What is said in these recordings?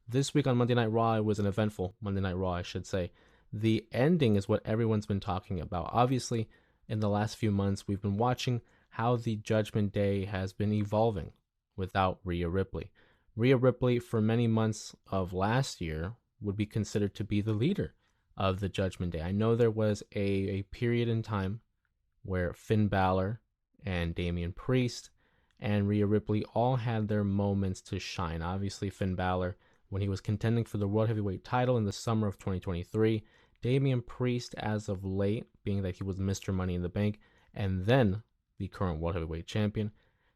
This week on Monday Night Raw, it was an eventful Monday Night Raw, I should say. The ending is what everyone's been talking about. Obviously, in the last few months, we've been watching how the Judgment Day has been evolving without Rhea Ripley. Rhea Ripley, for many months of last year, would be considered to be the leader of the Judgment Day. I know there was a period in time where Finn Balor and Damian Priest and Rhea Ripley all had their moments to shine. Obviously, Finn Balor, when he was contending for the World Heavyweight title in the summer of 2023, Damian Priest, as of late, being that he was Mr. Money in the Bank, and then the current World Heavyweight Champion.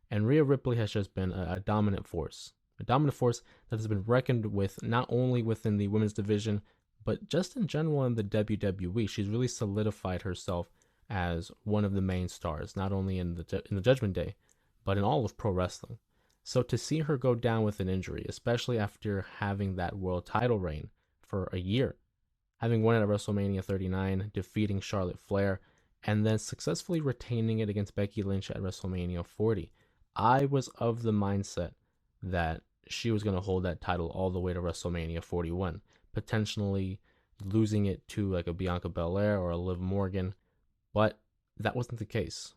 And Rhea Ripley has just been a dominant force. A dominant force that has been reckoned with not only within the women's division, but just in general in the WWE. She's really solidified herself as one of the main stars, not only in the Judgment Day, but in all of pro wrestling. So to see her go down with an injury, especially after having that world title reign for a year, having won it at WrestleMania 39, defeating Charlotte Flair, and then successfully retaining it against Becky Lynch at WrestleMania 40, I was of the mindset that she was going to hold that title all the way to WrestleMania 41, potentially losing it to like a Bianca Belair or a Liv Morgan, but that wasn't the case.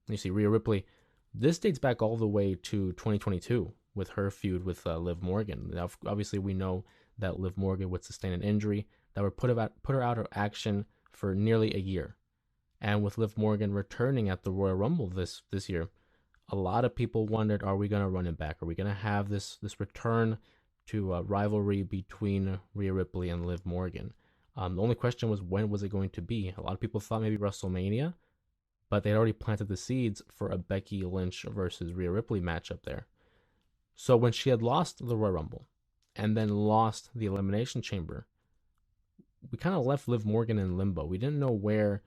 You see, Rhea Ripley, this dates back all the way to 2022 with her feud with Liv Morgan. Now, obviously, we know that Liv Morgan would sustain an injury that would put her out of action for nearly a year. And with Liv Morgan returning at the Royal Rumble this year, a lot of people wondered, are we going to run it back? Are we going to have this return to a rivalry between Rhea Ripley and Liv Morgan? The only question was, when was it going to be? A lot of people thought maybe WrestleMania, but they'd already planted the seeds for a Becky Lynch versus Rhea Ripley matchup there. So when she had lost the Royal Rumble and then lost the Elimination Chamber, we kind of left Liv Morgan in limbo. We didn't know where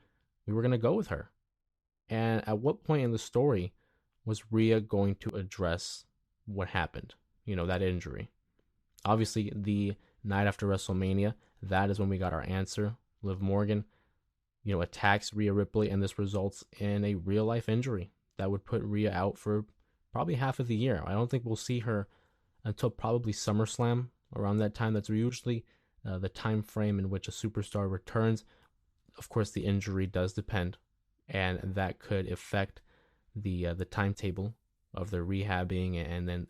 we were going to go with her. And at what point in the story was Rhea going to address what happened? That injury. Obviously, the night after WrestleMania, that is when we got our answer. Liv Morgan, attacks Rhea Ripley, and this results in a real life injury that would put Rhea out for probably half of the year. I don't think we'll see her until probably SummerSlam. Around that time, that's usually the time frame in which a superstar returns. Of course, the injury does depend, and that could affect the timetable of their rehabbing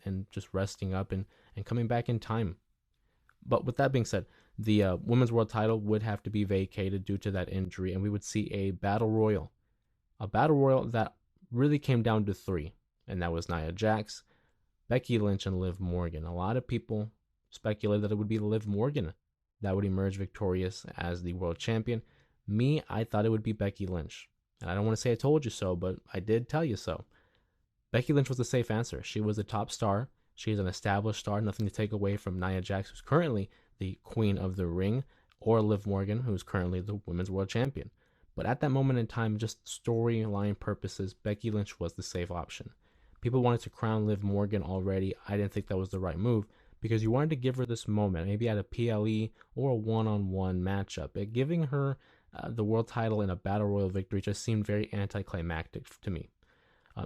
and just resting up and coming back in time. But with that being said, the women's world title would have to be vacated due to that injury, and we would see a battle royal that really came down to three, and that was Nia Jax, Becky Lynch, and Liv Morgan. A lot of people speculated that it would be Liv Morgan that would emerge victorious as the world champion. Me, I thought it would be Becky Lynch. And I don't want to say I told you so, but I did tell you so. Becky Lynch was the safe answer. She was a top star. She is an established star. Nothing to take away from Nia Jax, who's currently the queen of the ring, or Liv Morgan, who's currently the women's world champion. But at that moment in time, just storyline purposes, Becky Lynch was the safe option. People wanted to crown Liv Morgan already. I didn't think that was the right move because you wanted to give her this moment, maybe at a PLE or a one-on-one matchup. But giving her the world title in a battle royal victory just seemed very anticlimactic to me.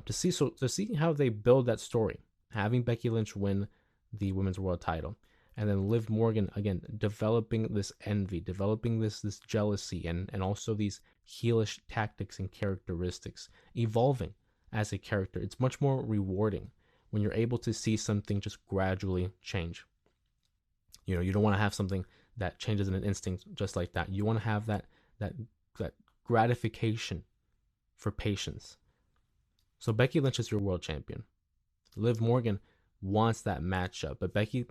To see how they build that story, having Becky Lynch win the women's world title, and then Liv Morgan again developing this envy, developing this jealousy, and also these heelish tactics and characteristics, evolving as a character. It's much more rewarding when you're able to see something just gradually change. You don't want to have something that changes in an instant just like that. You want to have that gratification for patience. So Becky Lynch is your world champion. Liv Morgan wants that matchup, but Becky,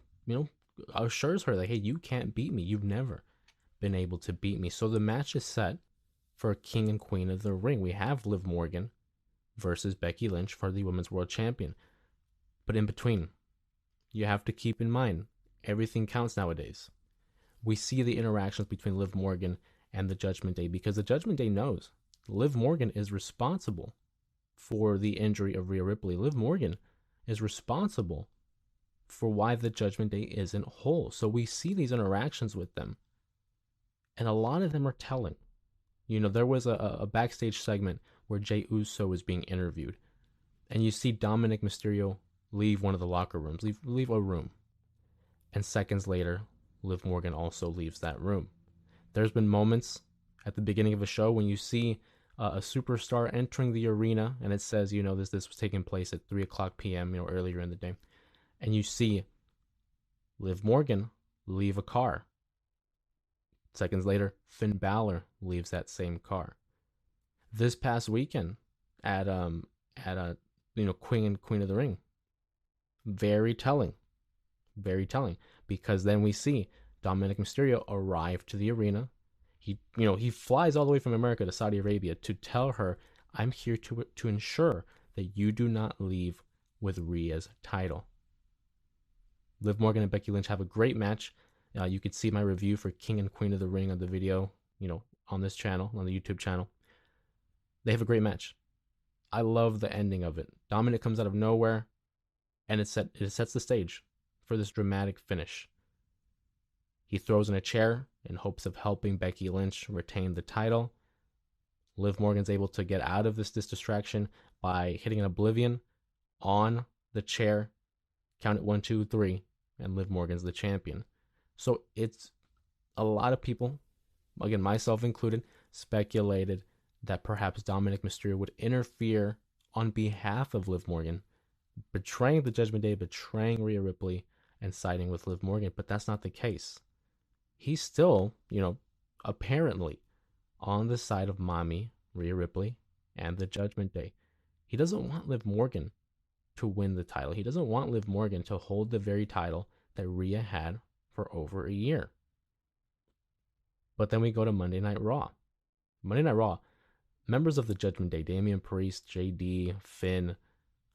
assures her that, hey, you can't beat me. You've never been able to beat me. So the match is set for King and Queen of the Ring. We have Liv Morgan versus Becky Lynch for the Women's World Champion. But in between, you have to keep in mind, everything counts nowadays. We see the interactions between Liv Morgan and the Judgment Day because the Judgment Day knows Liv Morgan is responsible for the injury of Rhea Ripley. Liv Morgan is responsible for why the Judgment Day isn't whole. So we see these interactions with them, and a lot of them are telling. There was a backstage segment where Jey Uso was being interviewed, and you see Dominic Mysterio leave one of the locker rooms, leave a room. And seconds later, Liv Morgan also leaves that room. There's been moments at the beginning of a show when you see a superstar entering the arena, and it says, this was taking place at 3:00 p.m., earlier in the day, and you see Liv Morgan leave a car. Seconds later, Finn Balor leaves that same car. This past weekend at Queen of the Ring, very telling, because then we see Dominic Mysterio arrive to the arena. He flies all the way from America to Saudi Arabia to tell her, I'm here to ensure that you do not leave with Rhea's title. Liv Morgan and Becky Lynch have a great match. You could see my review for King and Queen of the Ring on the video, on this channel, on the YouTube channel. They have a great match. I love the ending of it. Dominic comes out of nowhere, and it sets the stage for this dramatic finish. He throws in a chair in hopes of helping Becky Lynch retain the title. Liv Morgan's able to get out of this distraction by hitting an oblivion on the chair. Count it 1, 2, 3, and Liv Morgan's the champion. So it's a lot of people, again, myself included, speculated that perhaps Dominic Mysterio would interfere on behalf of Liv Morgan, betraying the Judgment Day, betraying Rhea Ripley, and siding with Liv Morgan. But that's not the case. He's still, apparently on the side of Mommy, Rhea Ripley, and the Judgment Day. He doesn't want Liv Morgan to win the title. He doesn't want Liv Morgan to hold the very title that Rhea had for over a year. But then we go to Monday Night Raw. Monday Night Raw, members of the Judgment Day, Damian Priest, JD, Finn,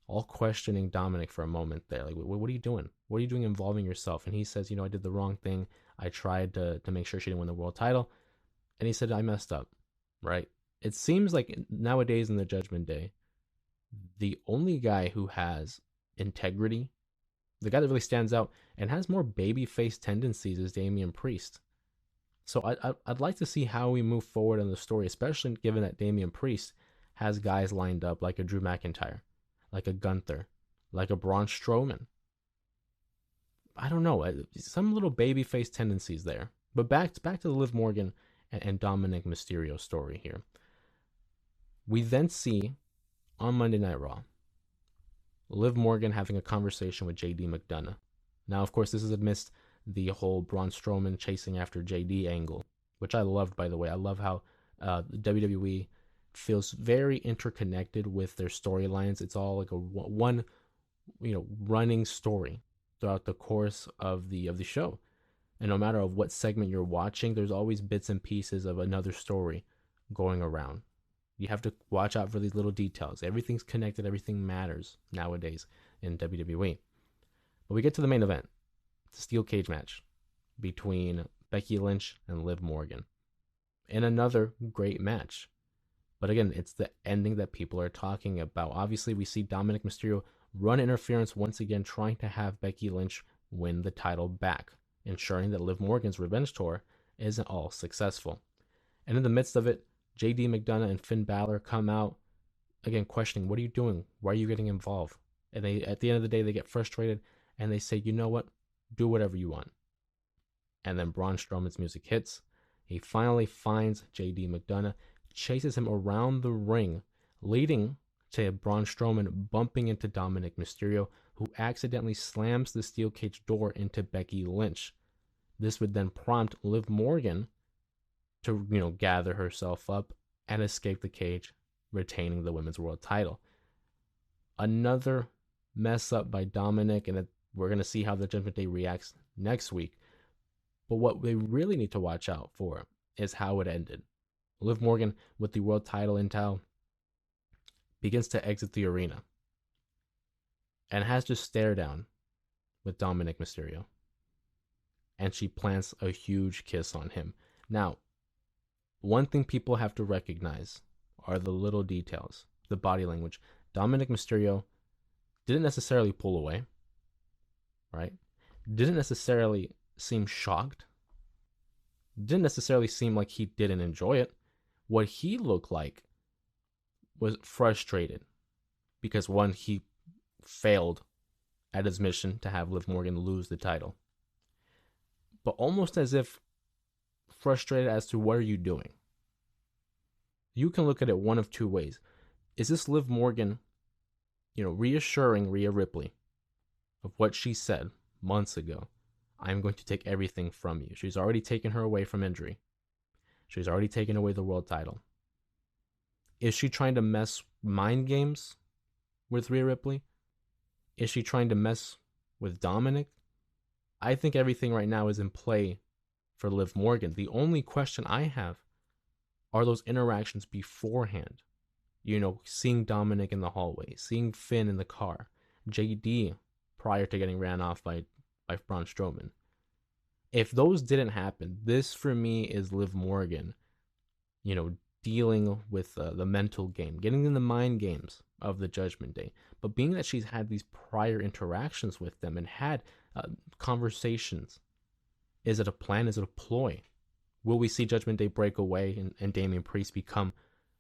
all questioning Dominic for a moment there. Like, what are you doing? What are you doing involving yourself? And he says, I did the wrong thing. I tried to make sure she didn't win the world title. And he said, I messed up, right? It seems like nowadays in the Judgment Day, the only guy who has integrity, the guy that really stands out and has more babyface tendencies, is Damian Priest. So I'd like to see how we move forward in the story, especially given that Damian Priest has guys lined up like a Drew McIntyre, like a Gunther, like a Braun Strowman. I don't know, some little babyface tendencies there. But back to the Liv Morgan and Dominic Mysterio story here. We then see on Monday Night Raw, Liv Morgan having a conversation with JD McDonough. Now, of course, this is amidst the whole Braun Strowman chasing after JD angle, which I loved, by the way. I love how WWE feels very interconnected with their storylines. It's all like a one, running story throughout the course of the show. And no matter of what segment you're watching, there's always bits and pieces of another story going around. You have to watch out for these little details. Everything's connected. Everything matters nowadays in WWE. But we get to the main event. It's a steel cage match between Becky Lynch and Liv Morgan. In another great match. But again, it's the ending that people are talking about. Obviously, we see Dominic Mysterio run interference once again, trying to have Becky Lynch win the title back, ensuring that Liv Morgan's revenge tour isn't all successful. And in the midst of it, JD McDonough and Finn Balor come out, again, questioning, what are you doing? Why are you getting involved? And they, at the end of the day, they get frustrated and they say, you know what? Do whatever you want. And then Braun Strowman's music hits. He finally finds JD McDonough, chases him around the ring, leading to Braun Strowman bumping into Dominic Mysterio, who accidentally slams the steel cage door into Becky Lynch. This would then prompt Liv Morgan to, gather herself up and escape the cage, retaining the Women's World title. Another mess up by Dominic, and we're going to see how the Judgment Day reacts next week. But what we really need to watch out for is how it ended. Liv Morgan, with the world title in tow, begins to exit the arena and has just stare down with Dominic Mysterio. And she plants a huge kiss on him. Now, one thing people have to recognize are the little details, the body language. Dominic Mysterio didn't necessarily pull away, right? Didn't necessarily seem shocked. Didn't necessarily seem like he didn't enjoy it. What he looked like was frustrated because, one, he failed at his mission to have Liv Morgan lose the title. but almost as if frustrated as to what are you doing. You can look at it one of two ways. Is this Liv Morgan, reassuring Rhea Ripley of what she said months ago? I'm going to take everything from you. She's already taken her away from injury. She's already taken away the world title. Is she trying to mess mind games with Rhea Ripley? Is she trying to mess with Dominic? I think everything right now is in play for Liv Morgan. The only question I have are those interactions beforehand. Seeing Dominic in the hallway, seeing Finn in the car, JD prior to getting ran off by Braun Strowman. If those didn't happen, this for me is Liv Morgan, dealing with the mental game, getting in the mind games of the Judgment Day. But being that she's had these prior interactions with them and had conversations, is it a plan? Is it a ploy? Will we see Judgment Day break away and Damian Priest become,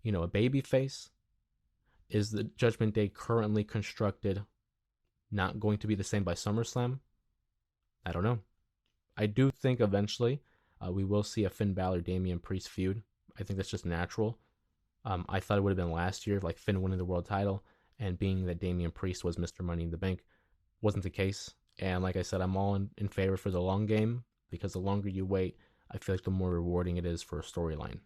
a babyface? Is the Judgment Day currently constructed not going to be the same by SummerSlam? I don't know. I do think eventually we will see a Finn Balor Damian Priest feud. I think that's just natural. I thought it would have been last year, like Finn winning the world title, and being that Damian Priest was Mr. Money in the Bank. Wasn't the case. And like I said, I'm all in favor for the long game, because the longer you wait, I feel like the more rewarding it is for a storyline.